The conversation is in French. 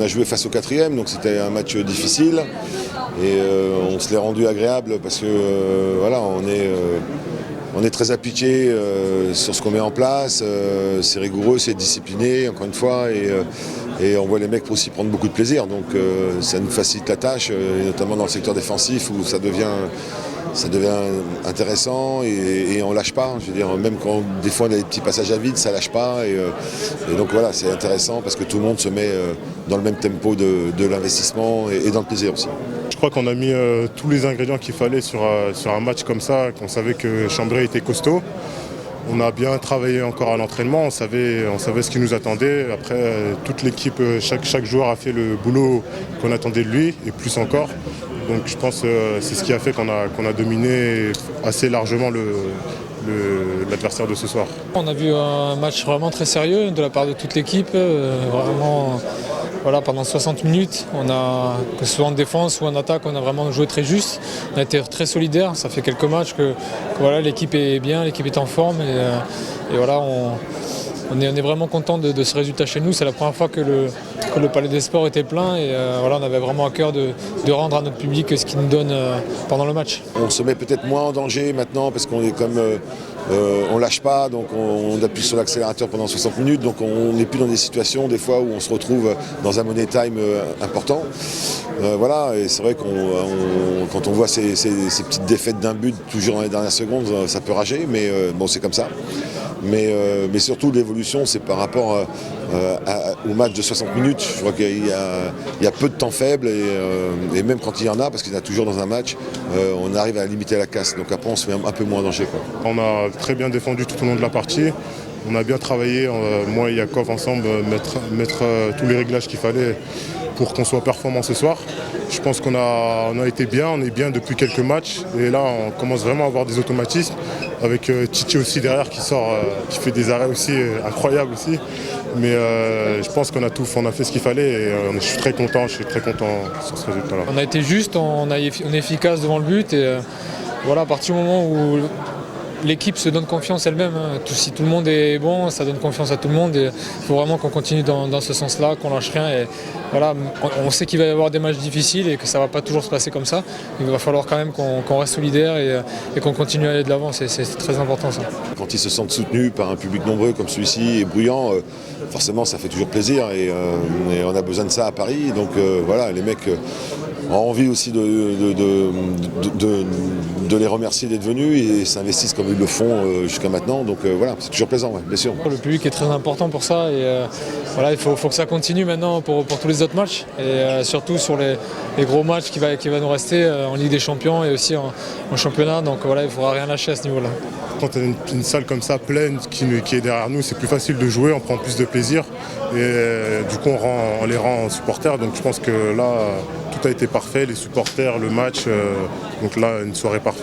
On a joué face au 4e, donc c'était un match difficile. Et on se l'est rendu agréable parce que voilà, on est très appliqué sur ce qu'on met en place. C'est rigoureux, c'est discipliné, encore une fois. Et on voit les mecs aussi prendre beaucoup de plaisir. Donc ça nous facilite la tâche, et notamment dans le secteur défensif où ça devient intéressant et on lâche pas. Je veux dire, même quand des fois on a des petits passages à vide, ça lâche pas. Et donc voilà, c'est intéressant parce que tout le monde se met dans le même tempo de l'investissement et dans le plaisir aussi. Je crois qu'on a mis tous les ingrédients qu'il fallait sur un match comme ça, qu'on savait que Chambéry était costaud. On a bien travaillé encore à l'entraînement, on savait ce qui nous attendait. Après, toute l'équipe, chaque joueur a fait le boulot qu'on attendait de lui, et plus encore. Donc je pense que c'est ce qui a fait qu'on a dominé assez largement l'adversaire de ce soir. On a vu un match vraiment très sérieux de la part de toute l'équipe, vraiment. Voilà, pendant 60 minutes, que ce soit en défense ou en attaque, on a vraiment joué très juste. On a été très solidaire. Ça fait quelques matchs que voilà, l'équipe est bien, l'équipe est en forme. Et voilà, on est vraiment content de ce résultat chez nous. C'est la première fois que le Palais des Sports était plein. Et voilà, on avait vraiment à cœur de rendre à notre public ce qu'il nous donne pendant le match. On se met peut-être moins en danger maintenant parce qu'on est comme... on lâche pas, donc on appuie sur l'accélérateur pendant 60 minutes, donc on n'est plus dans des situations des fois où on se retrouve dans un money time important. Voilà, et c'est vrai quand on voit ces petites défaites d'un but toujours dans les dernières secondes, ça peut rager, mais bon, c'est comme ça. Mais surtout l'évolution, c'est par rapport au match de 60 minutes. Je crois qu'il y a peu de temps faible et même quand il y en a, parce qu'il y en a toujours dans un match, on arrive à limiter la casse. Donc après on se met un peu moins en danger, quoi. On a très bien défendu tout au long de la partie. On a bien travaillé, moi et Yakov ensemble, mettre tous les réglages qu'il fallait pour qu'on soit performant ce soir. Je pense qu'on a été bien, on est bien depuis quelques matchs. Et là, on commence vraiment à avoir des automatismes. Avec Titi aussi derrière qui sort, qui fait des arrêts aussi incroyables aussi. Mais je pense qu'on a fait ce qu'il fallait et je suis très content sur ce résultat-là. On a été juste, on est efficace devant le but. Et voilà, à partir du moment où l'équipe se donne confiance elle-même. Si tout le monde est bon, ça donne confiance à tout le monde. Il faut vraiment qu'on continue dans ce sens-là, qu'on lâche rien. Et voilà, on sait qu'il va y avoir des matchs difficiles et que ça ne va pas toujours se passer comme ça. Il va falloir quand même qu'on reste solidaire et qu'on continue à aller de l'avant. C'est très important ça. Quand ils se sentent soutenus par un public nombreux comme celui-ci et bruyant, forcément ça fait toujours plaisir et on a besoin de ça à Paris. Donc voilà, les mecs ont envie aussi de les remercier d'être venus et s'investissent comme ils le font jusqu'à maintenant. Donc voilà, c'est toujours plaisant, ouais, bien sûr. Le public est très important pour ça et voilà, il faut que ça continue maintenant pour tous les autres matchs et surtout sur les gros matchs qui va nous rester en Ligue des Champions et aussi en championnat. Donc voilà, il ne faudra rien lâcher à ce niveau-là. Quand on a une salle comme ça pleine qui est derrière nous, c'est plus facile de jouer, on prend plus de plaisir et du coup on les rend supporters. Donc je pense que là tout a été parfait, les supporters, le match, donc là une soirée parfaite.